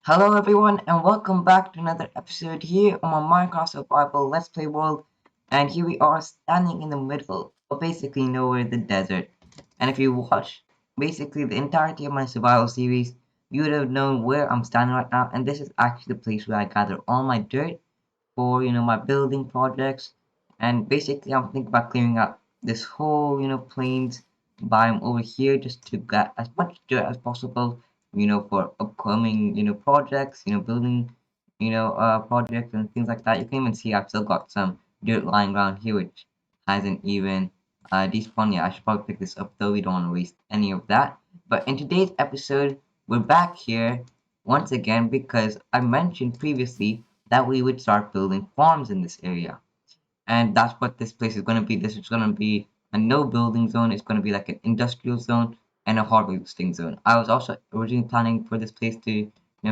Hello everyone and welcome back to another episode here on my Minecraft Survival Let's Play world, and here we are standing in the middle of basically nowhere, the desert. And if you watch basically the entirety of my survival series, you would have known where I'm standing right now, and this is actually the place where I gather all my dirt for my building projects. And basically I'm thinking about clearing up this whole plains biome over here just to get as much dirt as possible for upcoming projects, building projects and things like that. You can even see I've still got some dirt lying around here which hasn't even despawned yet. I should probably pick this up though, we don't want to waste any of that. But in today's episode we're back here once again because I mentioned previously that we would start building farms in this area. And that's what this place is going to be. This is going to be a no building zone. It's going to be like an industrial zone and a harvesting zone. I was also originally planning for this place to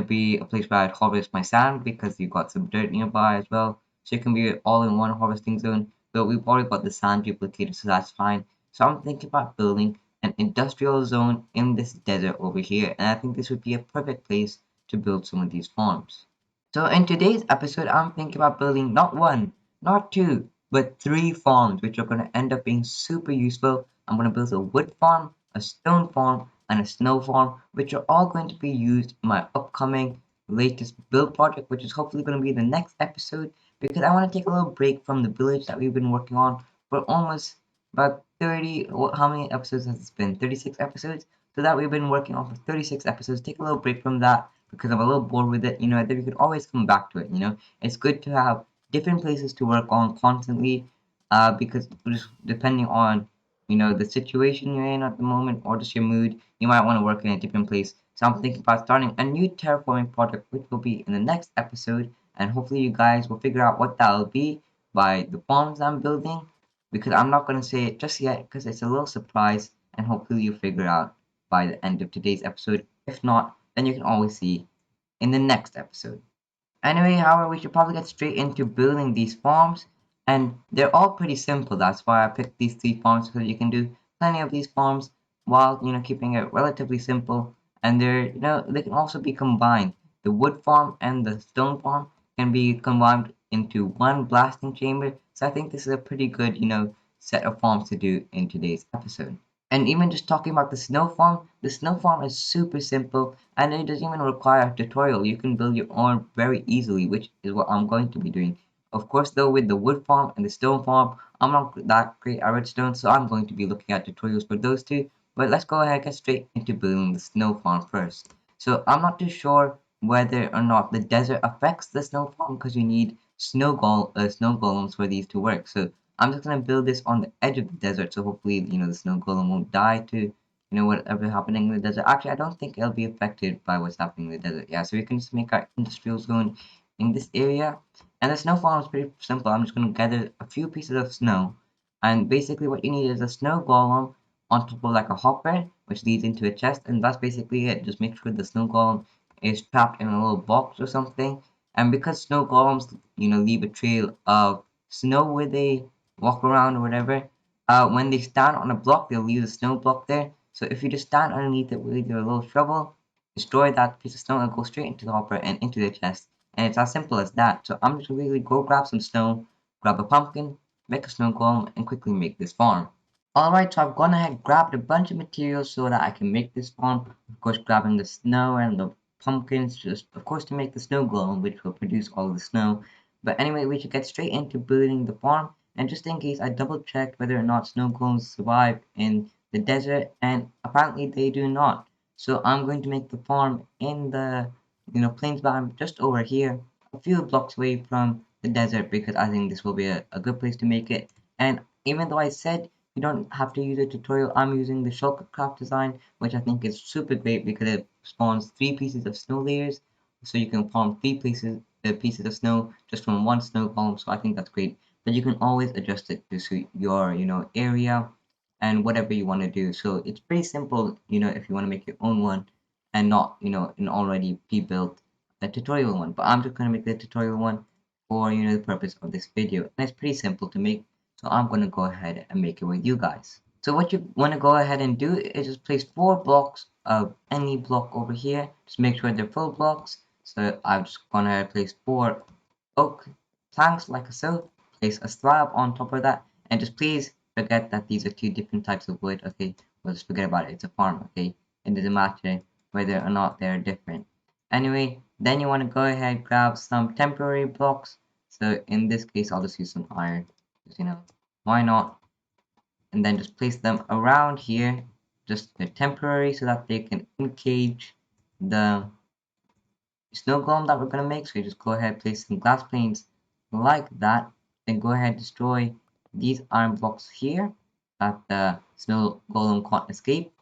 be a place where I'd harvest my sand because you've got some dirt nearby as well. So it can be all in one harvesting zone. But we've already got the sand duplicated, so that's fine. So I'm thinking about building an industrial zone in this desert over here. And I think this would be a perfect place to build some of these farms. So in today's episode, I'm thinking about building not one, not two, but three farms, which are going to end up being super useful. I'm going to build a wood farm, a stone farm, and a snow farm, which are all going to be used in my upcoming latest build project, which is hopefully going to be the next episode, because I want to take a little break from the village that we've been working on for almost about 30, how many episodes has it been? 36 episodes? So that we've been working on for 36 episodes. Take a little break from that because I'm a little bored with it, then we could always come back to it. It's good to have different places to work on constantly, because just depending on, the situation you're in at the moment or just your mood, you might want to work in a different place. So I'm thinking about starting a new terraforming project, which will be in the next episode, and hopefully you guys will figure out what that will be by the farms I'm building, because I'm not going to say it just yet because it's a little surprise, and hopefully you figure out by the end of today's episode. If not, then you can always see in the next episode. Anyway, however, we should probably get straight into building these farms, and they're all pretty simple. That's why I picked these three farms, because you can do plenty of these farms while keeping it relatively simple. And they can also be combined. The wood farm and the stone farm can be combined into one blasting chamber. So I think this is a pretty good set of farms to do in today's episode. And even just talking about the snow farm is super simple and it doesn't even require a tutorial. You can build your own very easily, which is what I'm going to be doing. Of course, though, with the wood farm and the stone farm, I'm not that great at redstone, so I'm going to be looking at tutorials for those two. But let's go ahead and get straight into building the snow farm first. So I'm not too sure whether or not the desert affects the snow farm because you need snow golems for these to work. So I'm just gonna build this on the edge of the desert, so hopefully, the snow golem won't die to, whatever happening in the desert. Actually, I don't think it'll be affected by what's happening in the desert. Yeah, so we can just make our industrial zone in this area. And the snow farm is pretty simple. I'm just gonna gather a few pieces of snow, and basically what you need is a snow golem on top of like a hopper, which leads into a chest, and that's basically it. Just make sure the snow golem is trapped in a little box or something. And because snow golems, leave a trail of snow where they walk around or whatever, when they stand on a block, they'll leave a snow block there. So if you just stand underneath it with your little shovel, destroy that piece of snow and go straight into the hopper and into the chest. And it's as simple as that. So I'm just gonna really go grab some snow, grab a pumpkin, make a snow golem, and quickly make this farm. Alright, so I've gone ahead, grabbed a bunch of materials so that I can make this farm. Of course, grabbing the snow and the pumpkins, just of course to make the snow golem, which will produce all the snow. But anyway, we should get straight into building the farm. And just in case, I double checked whether or not snow golems survive in the desert, and apparently they do not. So I'm going to make the farm in the plains biome just over here, a few blocks away from the desert, because I think this will be a good place to make it. And even though I said you don't have to use a tutorial, I'm using the shortcut craft design, which I think is super great because it spawns 3 pieces of snow layers, so you can farm 3 pieces of snow just from one snow column. So I think that's great. But you can always adjust it to suit your area and whatever you want to do. So it's pretty simple, if you want to make your own one and not an already pre-built a tutorial one. But I'm just going to make the tutorial one for the purpose of this video, and it's pretty simple to make. So I'm going to go ahead and make it with you guys. So what you want to go ahead and do is just place 4 blocks of any block over here. Just make sure they're full blocks. So I'm just gonna place 4 oak planks like so. Place a slab on top of that, and just please forget that these are 2 different types of wood. Okay, well just forget about it. It's a farm. Okay, it doesn't matter whether or not they're different. Anyway, then you want to go ahead grab some temporary blocks. So in this case, I'll just use some iron. Because, why not? And then just place them around here, just temporary, so that they can encage the snow golem that we're going to make. So you just go ahead, place some glass planes like that, then go ahead, destroy these iron blocks here that the snow golem can't escape.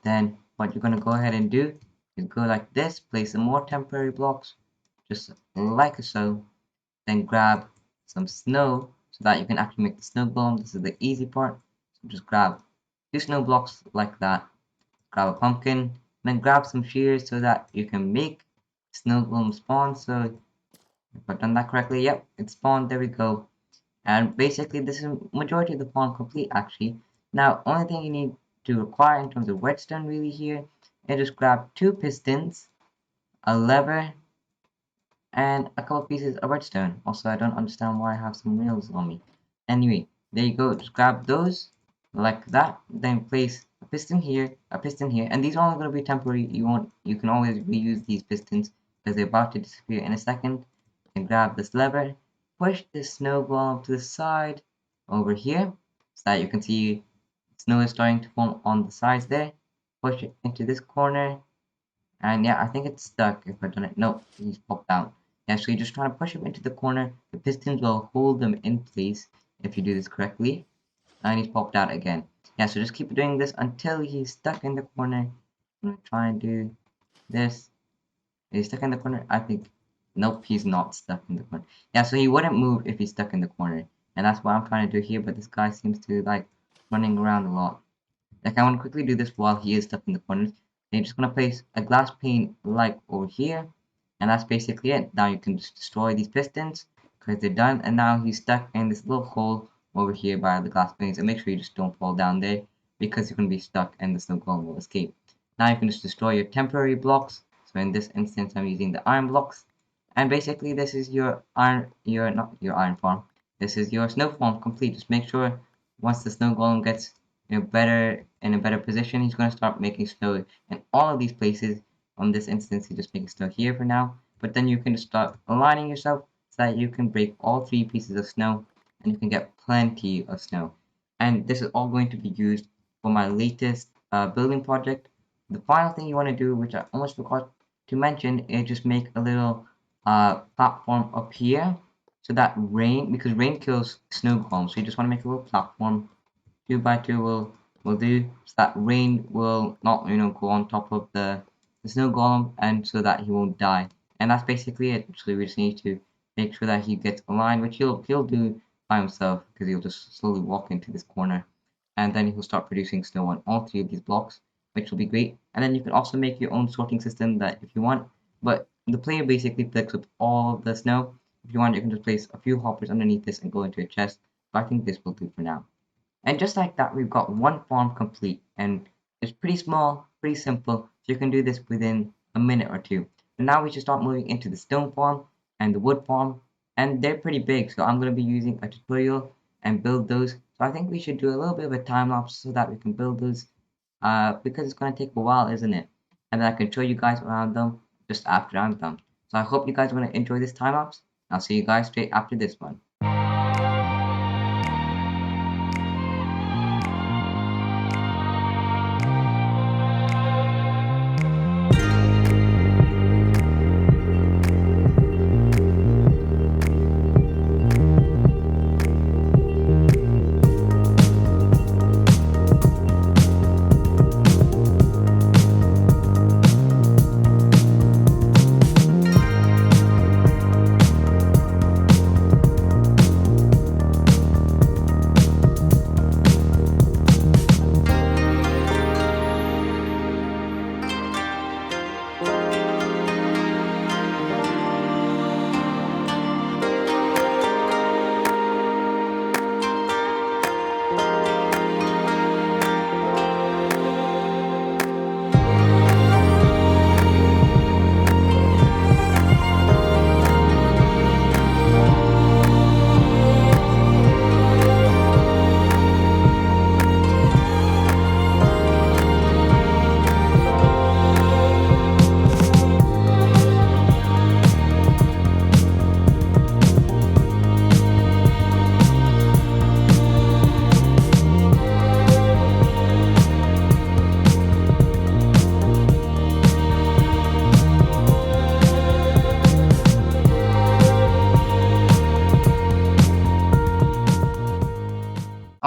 Then what you're going to go ahead and do is go like this, place some more temporary blocks, just like so, then grab some snow so that you can actually make the snow golem. This is the easy part. So just grab 2 snow blocks like that, grab a pumpkin, and then grab some shears so that you can make snow golem spawn. So if I've done that correctly, yep, it spawned, there we go. And basically this is majority of the farm complete actually. Now only thing you need to require in terms of redstone really here is just grab 2 pistons, a lever, and a couple pieces of redstone. Also, I don't understand why I have some rails on me. Anyway, there you go. Just grab those like that. Then place a piston here, a piston here, and these are only going to be temporary. You can always reuse these pistons because they're about to disappear in a second. And grab this lever, push this snow golem to the side over here, so that you can see snow is starting to form on the sides there. Push it into this corner, and yeah, I think it's stuck if I've done it. No, he's popped out. Yeah, so you're just trying to push him into the corner. The pistons will hold them in place if you do this correctly. And he's popped out again. Yeah, so just keep doing this until he's stuck in the corner. I'm gonna try and do this. Is he stuck in the corner? I think, nope, he's not stuck in the corner. Yeah, so he wouldn't move if he's stuck in the corner. And that's what I'm trying to do here, but this guy seems to like running around a lot. Like, I want to quickly do this while he is stuck in the corners. And you're just going to place a glass pane like over here. And that's basically it. Now you can just destroy these pistons because they're done. And now he's stuck in this little hole over here by the glass panes. And make sure you just don't fall down there because you're going to be stuck and the snow golem will escape. Now you can just destroy your temporary blocks. So in this instance, I'm using the iron blocks. And basically, this is your not your iron farm. This is your snow farm complete. Just make sure once the snow golem gets in a better position, he's going to start making snow in all of these places. On this instance, he's just making snow here for now, but then you can just start aligning yourself so that you can break all 3 pieces of snow and you can get plenty of snow. And this is all going to be used for my latest building project. The final thing you want to do, which I almost forgot to mention, is just make a little platform up here so that because rain kills snow golems, so you just want to make a little platform 2 by 2 will do, so that rain will not go on top of the snow golem, and so that he won't die. And that's basically it. So we just need to make sure that he gets aligned, which he'll do by himself because he'll just slowly walk into this corner, and then he'll start producing snow on all 3 of these blocks, which will be great. And then you can also make your own sorting system that if you want, but the player basically picks up all of the snow. If you want, you can just place a few hoppers underneath this and go into a chest. But I think this will do for now. And just like that, we've got one farm complete, and it's pretty small, pretty simple, so you can do this within a minute or two. And now we should start moving into the stone farm and the wood farm, and they're pretty big, so I'm going to be using a tutorial and build those. So I think we should do a little bit of a time lapse so that we can build those, because it's going to take a while, isn't it? And then I can show you guys around them just after I'm done. So I hope you guys are going to enjoy this time lapse. I'll see you guys straight after this one.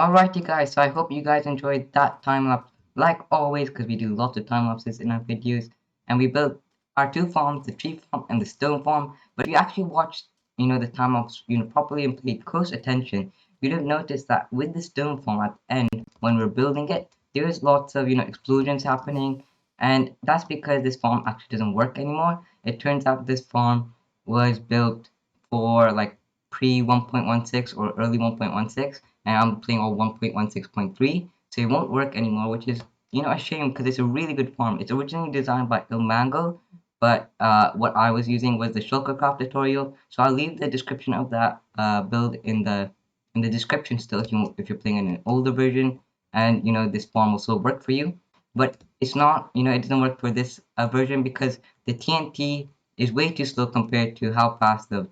Alrighty guys, so I hope you guys enjoyed that time lapse like always because we do lots of time lapses in our videos and we built our two farms, the tree farm and the stone farm. But if you actually watched, the time lapse, properly and paid close attention, you'd have noticed that with the stone farm at the end, when we're building it, there is lots of, explosions happening, and that's because this farm actually doesn't work anymore. It turns out this farm was built for like pre 1.16 or early 1.16, and I'm playing on 1.16.3, so it won't work anymore, which is a shame because it's a really good farm. It's originally designed by Ilmango, but what I was using was the Shulkercraft tutorial, so I'll leave the description of that build in the description still if you're playing in an older version, and this farm will still work for you. But it's not, it doesn't work for this version because the TNT is way too slow compared to how fast the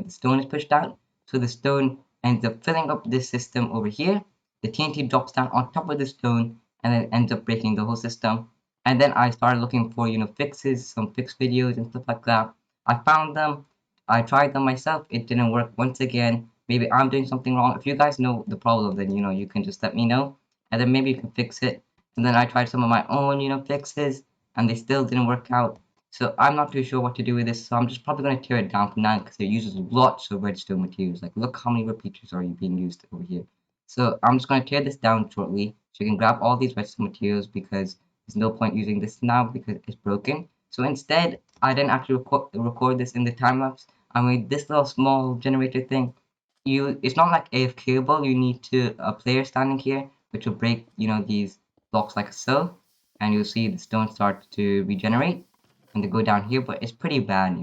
stone is pushed out. So the stone ends up filling up this system over here. The TNT drops down on top of the stone and then ends up breaking the whole system. And then I started looking for, fixes, some fix videos and stuff like that. I found them. I tried them myself. It didn't work once again. Maybe I'm doing something wrong. If you guys know the problem, then, you can just let me know. And then maybe you can fix it. And then I tried some of my own, fixes, and they still didn't work out. So I'm not too sure what to do with this, so I'm just probably going to tear it down for now because it uses lots of redstone materials. Like, look how many repeaters are being used over here. So I'm just going to tear this down shortly, so you can grab all these redstone materials because there's no point using this now because it's broken. So instead, I didn't actually record this in the time lapse. I made this little small generator thing. It's not like AFKable. You need a player standing here, which will break, these blocks like so, and you'll see the stone start to regenerate and they go down here, but it's pretty bad,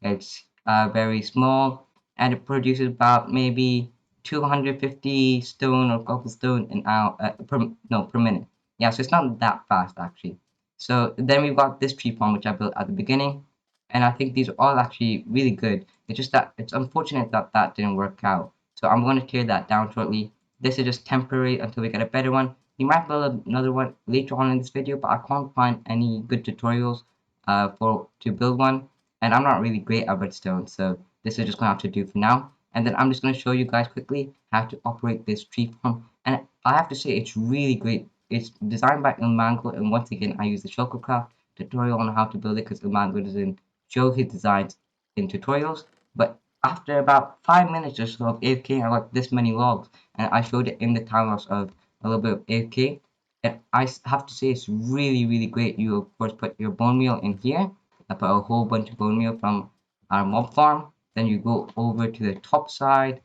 It's very small and it produces about maybe 250 stone or cobblestone an hour, per minute. Yeah, so it's not that fast actually. So then we've got this tree farm which I built at the beginning, and I think these are all actually really good. It's just that it's unfortunate that that didn't work out. So I'm going to tear that down shortly. This is just temporary until we get a better one. We might build another one later on in this video, but I can't find any good tutorials to build one, and I'm not really great at redstone, so this is just gonna have to do for now. And then I'm just gonna show you guys quickly how to operate this tree farm, and I have to say it's really great. It's designed by Ilmango, and once again I use the Shulkercraft tutorial on how to build it because Ilmango doesn't show his designs in tutorials. But after about 5 minutes or so of AFK, I got this many logs, and I showed it in the time lapse of a little bit of AFK. And I have to say it's really, really great. You of course put your bone meal in here. I put a whole bunch of bone meal from our mob farm. Then you go over to the top side,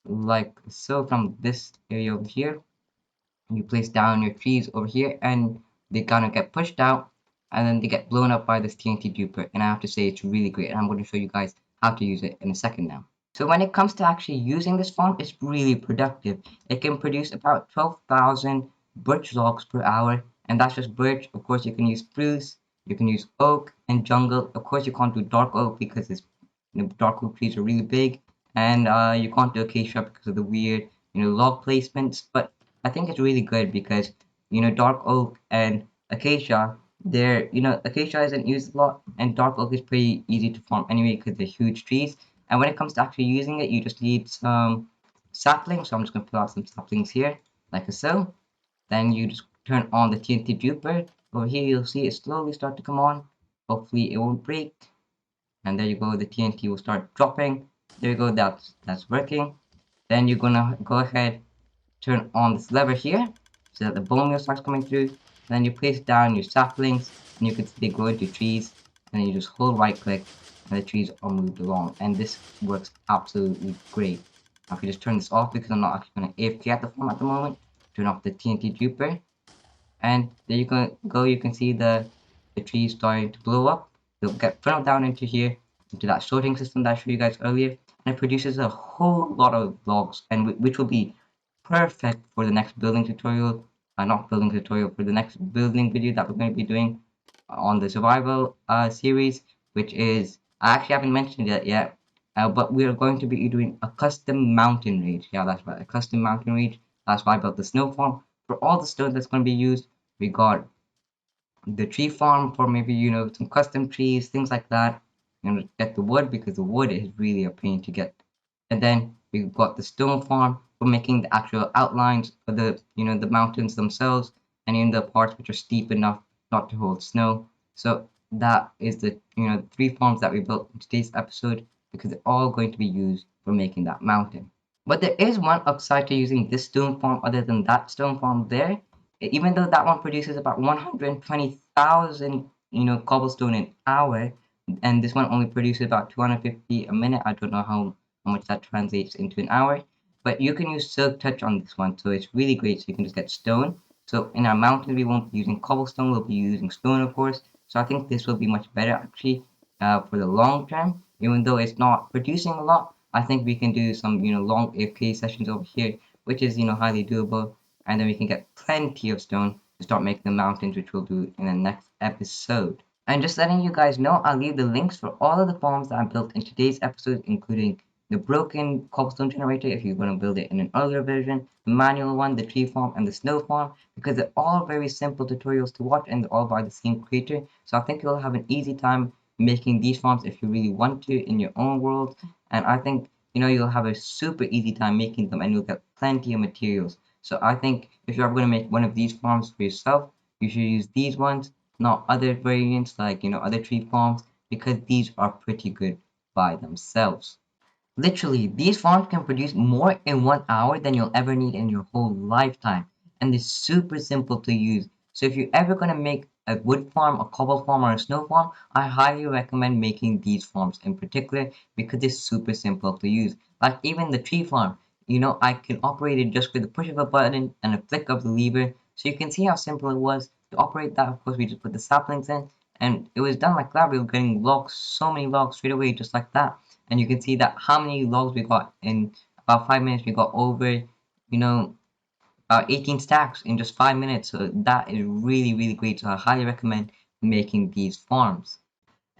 like so, from this area over here. You place down your trees over here, and they kind of get pushed out, and then they get blown up by this TNT duper. And I have to say it's really great. And I'm going to show you guys how to use it in a second now. So when it comes to actually using this farm, it's really productive. It can produce about 12,000 birch logs per hour, and that's just birch. Of course, you can use spruce, you can use oak and jungle. Of course, you can't do dark oak because dark oak trees are really big, and you can't do acacia because of the weird, log placements. But I think it's really good because dark oak and acacia, acacia isn't used a lot, and dark oak is pretty easy to farm anyway because they're huge trees. And when it comes to actually using it, you just need some saplings. So I'm just going to put out some saplings here, like so. Then you just turn on the TNT duper. Over here, you'll see it slowly start to come on. Hopefully, it won't break. And there you go, the TNT will start dropping. There you go, that's working. Then you're gonna go ahead, turn on this lever here, so that the bone meal starts coming through. Then you place down your saplings, and you can see they grow into trees. And then you just hold right click, and the trees are moved along. And this works absolutely great. Now if you just turn this off, because I'm not actually gonna AFK at the farm at the moment, turn off the TNT duper, and there you go, you can see the trees starting to blow up. They'll get funneled down into here, into that sorting system that I showed you guys earlier, and it produces a whole lot of logs, and which will be perfect for the next building tutorial, not building tutorial, for the next building video that we're going to be doing on the survival series, which is, I actually haven't mentioned it yet, but we are going to be doing a custom mountain range. Yeah, that's right, a custom mountain range. That's why I built the snow farm. For all the stone that's going to be used, we got the tree farm for maybe some custom trees, things like that. Get the wood because the wood is really a pain to get. And then we got the stone farm for making the actual outlines of the mountains themselves, and in the parts which are steep enough not to hold snow. So that is the three farms that we built in today's episode because they're all going to be used for making that mountain. But there is one upside to using this stone farm other than that stone farm there. Even though that one produces about 120,000 cobblestone an hour, and this one only produces about 250 a minute. I don't know how much that translates into an hour. But you can use silk touch on this one, so it's really great. So you can just get stone. So in our mountain, we won't be using cobblestone. We'll be using stone, of course. So I think this will be much better actually for the long term. Even though it's not producing a lot, I think we can do some long AFK sessions over here, which is highly doable. And then we can get plenty of stone to start making the mountains, which we'll do in the next episode. And just letting you guys know, I'll leave the links for all of the farms that I built in today's episode, including the broken cobblestone generator if you're going to build it in an earlier version, the manual one, the tree farm, and the snow farm, because they're all very simple tutorials to watch and they're all by the same creator. So I think you'll have an easy time making these farms if you really want to in your own world. And I think you'll have a super easy time making them and you'll get plenty of materials. So I think if you're ever going to make one of these farms for yourself, you should use these ones, not other variants like other tree farms, because these are pretty good by themselves. Literally, these farms can produce more in 1 hour than you'll ever need in your whole lifetime, and they're super simple to use. So if you're ever going to make a wood farm, a cobble farm, or a snow farm, I highly recommend making these farms in particular because they're super simple to use. Like even the tree farm, I can operate it just with the push of a button and a flick of the lever. So you can see how simple it was to operate that. Of course, we just put the saplings in, and it was done like that. We were getting logs, so many logs straight away, just like that. And you can see that how many logs we got in about 5 minutes. We got over about 18 stacks in just 5 minutes. So that is really, really great. So I highly recommend making these farms.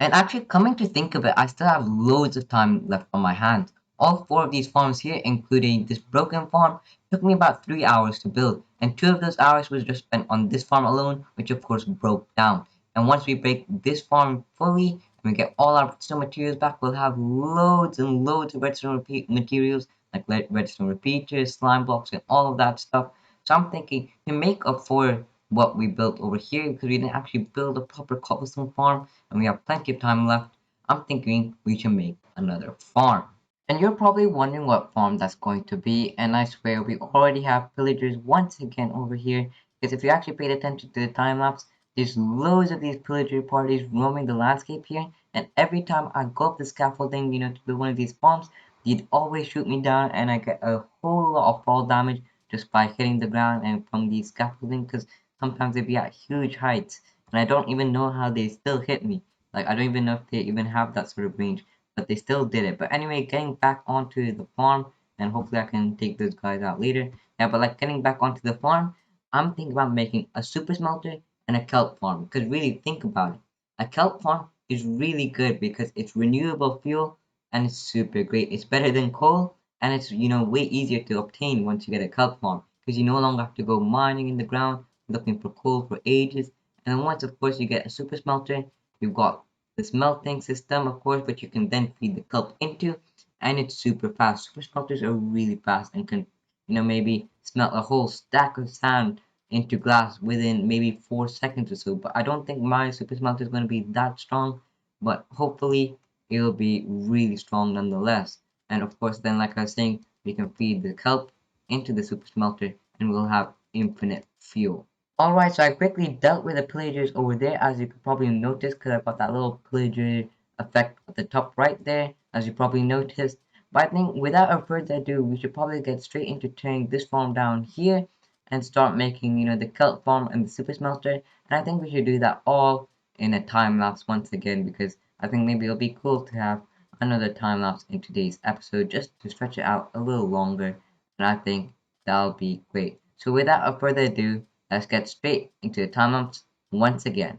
And actually, coming to think of it, I still have loads of time left on my hands. All four of these farms here, including this broken farm, took me about 3 hours to build, and 2 of those hours was just spent on this farm alone, which of course broke down. And once we break this farm fully and we get all our redstone materials back, we'll have loads and loads of redstone materials like redstone repeaters, slime blocks, and all of that stuff. So I'm thinking to make up for what we built over here because we didn't actually build a proper cobblestone farm and we have plenty of time left, I'm thinking we should make another farm. And you're probably wondering what farm that's going to be, and I swear we already have pillagers once again over here, because if you actually paid attention to the time lapse, there's loads of these pillager parties roaming the landscape here, and every time I go up the scaffolding to build one of these farms, they'd always shoot me down, and I get a whole lot of fall damage just by hitting the ground and from these scaffolding, because sometimes they be at huge heights, and I don't even know how they still hit me. Like, I don't even know if they even have that sort of range, but they still did it. But anyway, getting back onto the farm, and hopefully I can take those guys out later. Yeah, but like getting back onto the farm, I'm thinking about making a super smelter and a kelp farm. Because really, think about it. A kelp farm is really good because it's renewable fuel and it's super great. It's better than coal and it's way easier to obtain once you get a kelp farm because you no longer have to go mining in the ground looking for coal for ages. And once, of course, you get a super smelter, you've got the smelting system, of course, but you can then feed the kelp into, and it's super fast. Super smelters are really fast and can maybe smelt a whole stack of sand into glass within maybe 4 seconds or so. But I don't think my super smelter is going to be that strong, but hopefully it'll be really strong nonetheless. And of course, then, like I was saying, we can feed the kelp into the super smelter and we'll have infinite fuel. Alright, so I quickly dealt with the pillagers over there, as you could probably notice, because I've got that little pillager effect at the top right there, as you probably noticed. But I think without further ado, we should probably get straight into tearing this farm down here and start making the kelp farm and the super smelter. And I think we should do that all in a time lapse once again, because I think maybe it'll be cool to have another time lapse in today's episode just to stretch it out a little longer. And I think that'll be great. So without further ado, let's get straight into the time lapse once again.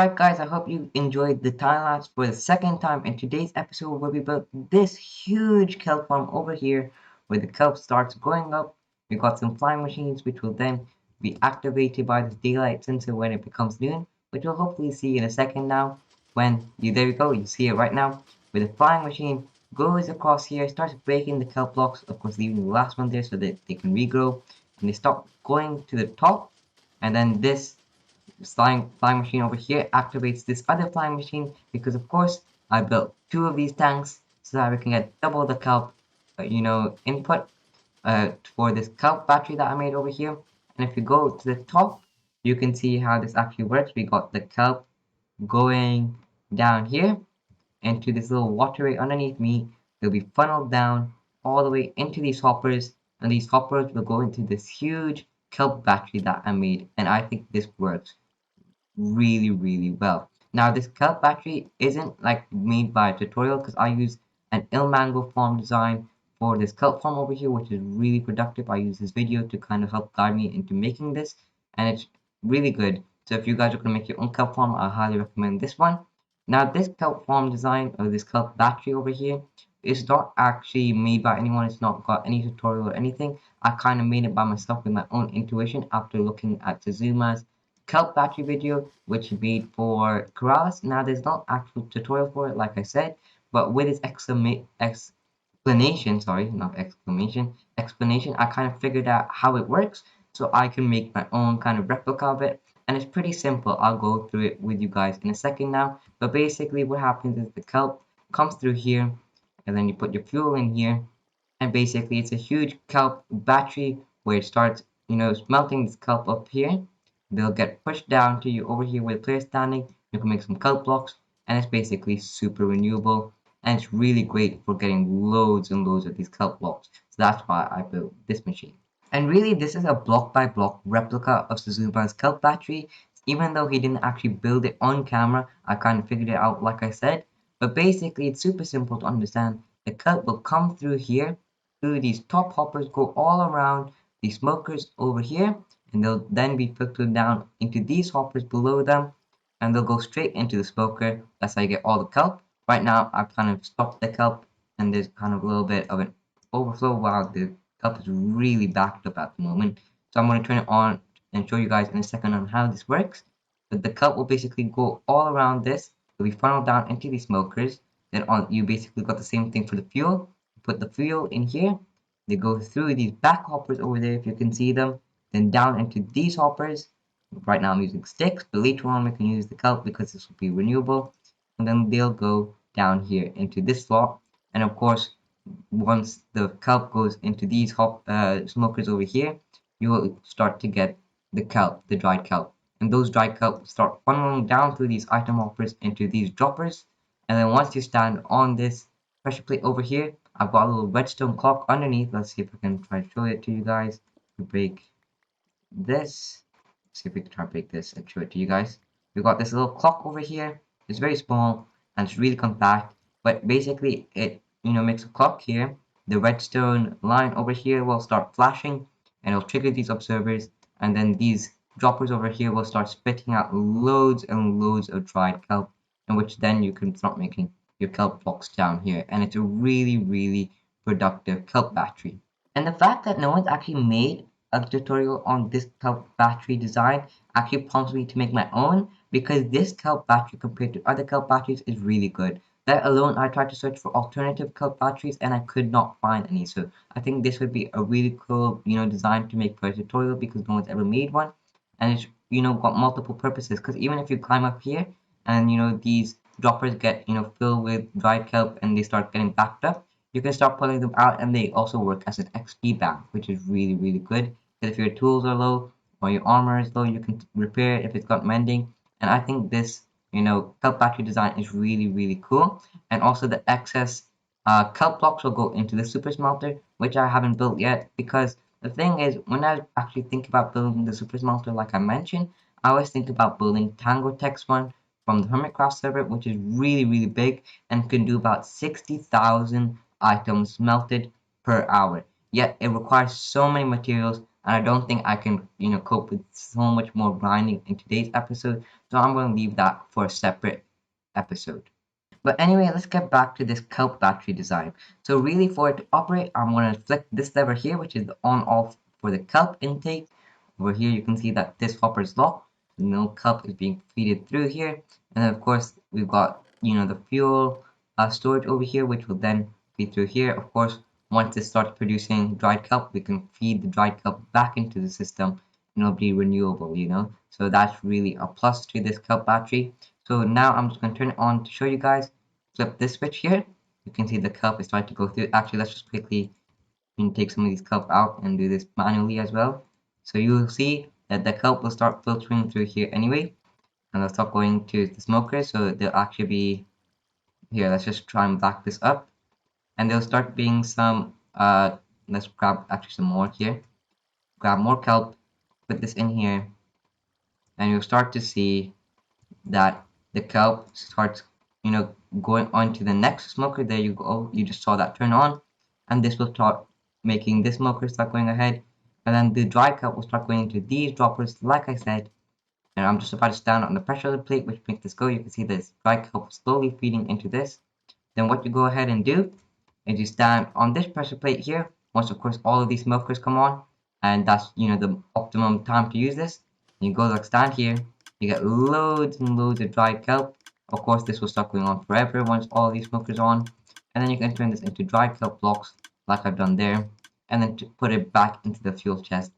Alright guys, I hope you enjoyed the time lapse for the second time in today's episode where we built this huge kelp farm over here where the kelp starts growing up. We got some flying machines which will then be activated by the daylight sensor when it becomes noon, which we'll hopefully see in a second now. There we go, you see it right now, where the flying machine goes across here, starts breaking the kelp blocks, of course leaving the last one there so that they can regrow, and they stop going to the top, and then this flying machine over here activates this other flying machine because of course I built two of these tanks so that we can get double the kelp input for this kelp battery that I made over here. And if you go to the top, you can see how this actually works. We got the kelp going down here into this little waterway underneath me. They'll be funneled down all the way into these hoppers, and these hoppers will go into this huge kelp battery that I made, and I think this works really well. Now this kelp battery isn't like made by a tutorial because I use an Ilmango farm design for this kelp farm over here, which is really productive. I use this video to kind of help guide me into making this, and it's really good. So if you guys are going to make your own kelp farm, I highly recommend this one. Now this kelp farm design or this kelp battery over here is not actually made by anyone. It's not got any tutorial or anything. I kind of made it by myself with my own intuition after looking at Suzuma's kelp battery video, which he made for Corrales. Now, there's no actual tutorial for it, like I said, but with his explanation, sorry, not exclamation, explanation, I kind of figured out how it works, so I can make my own kind of replica of it. And it's pretty simple. I'll go through it with you guys in a second now. But basically, what happens is the kelp comes through here, and then you put your fuel in here, and basically it's a huge kelp battery where it starts melting this kelp up here. They'll get pushed down to you over here where the player's standing. You can make some kelp blocks, and it's basically super renewable, and it's really great for getting loads and loads of these kelp blocks. So that's why I built this machine. And really, this is a block by block replica of Suzuma's kelp battery. Even though he didn't actually build it on camera, I kind of figured it out like I said. But basically, it's super simple to understand. The kelp will come through here, through these top hoppers, go all around the smokers over here, and they'll then be filtered down into these hoppers below them, and they'll go straight into the smoker. That's how you get all the kelp. Right now, I've kind of stopped the kelp, and there's kind of a little bit of an overflow while the kelp is really backed up at the moment. So I'm going to turn it on and show you guys in a second on how this works. But the kelp will basically go all around this. It'll be funneled down into these smokers. Then you basically got the same thing for the fuel. You put the fuel in here. They go through these back hoppers over there if you can see them. Then down into these hoppers. Right now I'm using sticks, but later on we can use the kelp because this will be renewable. And then they'll go down here into this slot. And of course, once the kelp goes into these smokers over here, you will start to get the kelp, the dried kelp. And those dried kelp start funneling down through these item hoppers into these droppers. And then once you stand on this pressure plate over here, I've got a little redstone clock underneath. Let's see if I can try to show it to you guys. Break this. See if we can try to break this and show it to you guys. We've got this little clock over here. It's very small and it's really compact, but basically it makes a clock here. The redstone line over here will start flashing and it'll trigger these observers, and then these droppers over here will start spitting out loads and loads of dried kelp, in which then you can start making your kelp blocks down here, and it's a really productive kelp battery. And the fact that no one's actually made a tutorial on this kelp battery design actually prompts me to make my own, because this kelp battery compared to other kelp batteries is really good. Let alone I tried to search for alternative kelp batteries and I could not find any. So I think this would be a really cool design to make for a tutorial because no one's ever made one, and it's got multiple purposes, because even if you climb up here and these droppers get filled with dried kelp and they start getting backed up, you can start pulling them out, and they also work as an XP bank, which is really good. Because if your tools are low or your armor is low, you can repair it if it's got mending. And I think this, kelp battery design is really cool. And also the excess kelp blocks will go into the super smelter, which I haven't built yet. Because the thing is, when I actually think about building the super smelter, like I mentioned, I always think about building Tango Text one from the Hermitcraft server, which is really big and can do about 60,000 items melted per hour. Yet it requires so many materials. and I don't think I can, cope with so much more grinding in today's episode. So I'm going to leave that for a separate episode. But anyway, let's get back to this kelp battery design. So really for it to operate, I'm going to flick this lever here, which is the on off for the kelp intake. Over here, you can see that this hopper is locked. No kelp is being feeded through here. And then of course, we've got, the fuel storage over here, which will then feed through here. Of course, once it starts producing dried kelp, we can feed the dried kelp back into the system and it'll be renewable. So that's really a plus to this kelp battery. So now I'm just going to turn it on to show you guys. Flip this switch here. You can see the kelp is starting to go through. Actually, let's just quickly take some of these kelp out and do this manually as well. So you'll see that the kelp will start filtering through here anyway, and they'll start going to the smokers. So they'll actually be here. Let's just try and back this up, and there'll start being some. Let's grab actually some more here. Grab more kelp, put this in here, and you'll start to see that the kelp starts, going on to the next smoker. There you go. You just saw that turn on, and this will start making this smoker start going ahead, and then the dry kelp will start going into these droppers, like I said. And I'm just about to stand on the pressure plate, which makes this go. You can see this dry kelp slowly feeding into this. Then what you go ahead and do is you stand on this pressure plate here. Once, of course, all of these smokers come on, and that's the optimum time to use this. You go like stand here. You get loads and loads of dry kelp. Of course, this will start going on forever once all these smokers are on. And then you can turn this into dry kelp blocks, like I've done there, and then to put it back into the fuel chest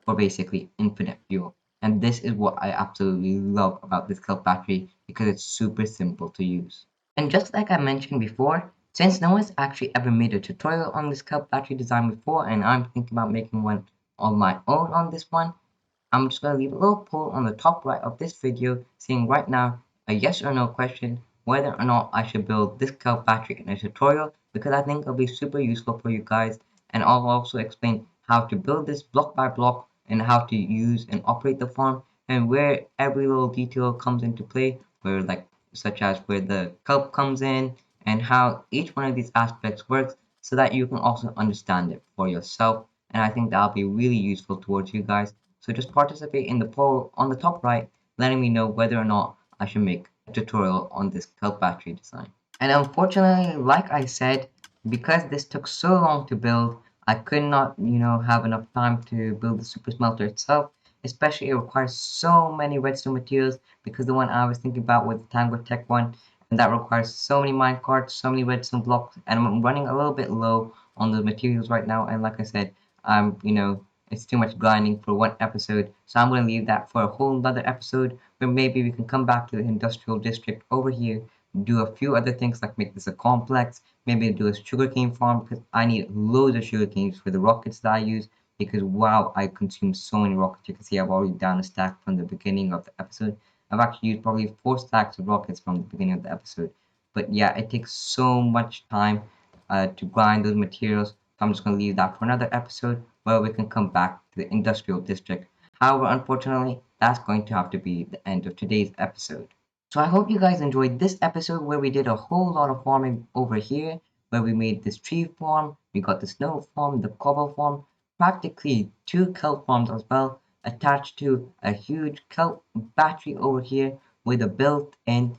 for basically infinite fuel. And this is what I absolutely love about this kelp battery because it's super simple to use. And just like I mentioned before, since no one's actually ever made a tutorial on this kelp battery design before, and I'm thinking about making one on my own on this one, I'm just going to leave a little poll on the top right of this video saying right now a yes or no question whether or not I should build this kelp battery in a tutorial, because I think it'll be super useful for you guys, and I'll also explain how to build this block by block and how to use and operate the farm and where every little detail comes into play, where like such as where the kelp comes in and how each one of these aspects works, so that you can also understand it for yourself. And I think that'll be really useful towards you guys. So just participate in the poll on the top right, letting me know whether or not I should make a tutorial on this kelp battery design. And unfortunately, like I said, because this took so long to build, I could not, have enough time to build the super smelter itself. Especially it requires so many redstone materials, because the one I was thinking about was the Tango Tech one, and that requires so many minecarts, so many redstone blocks, and I'm running a little bit low on the materials right now. And like I said, it's too much grinding for one episode, so I'm going to leave that for a whole other episode where maybe we can come back to the industrial district over here, do a few other things like make this a complex, maybe do a sugarcane farm, because I need loads of sugarcanes for the rockets that I use, because wow, I consume so many rockets. You can see I've already down a stack from the beginning of the episode. I've actually used probably 4 stacks of rockets from the beginning of the episode. But yeah, it takes so much time to grind those materials. So I'm just going to leave that for another episode where we can come back to the industrial district. However, unfortunately, that's going to have to be the end of today's episode. So I hope you guys enjoyed this episode where we did a whole lot of farming over here, where we made this tree farm, we got the snow farm, the cobble farm, practically 2 kelp farms as well, attached to a huge kelp battery over here with a built-in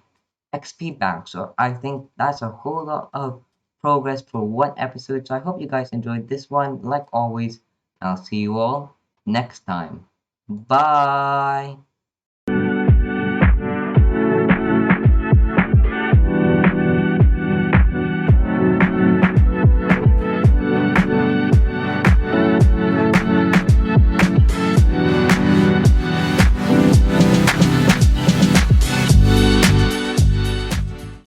XP bank. So I think that's a whole lot of progress for one episode. So I hope you guys enjoyed this one. Like always, I'll see you all next time. Bye.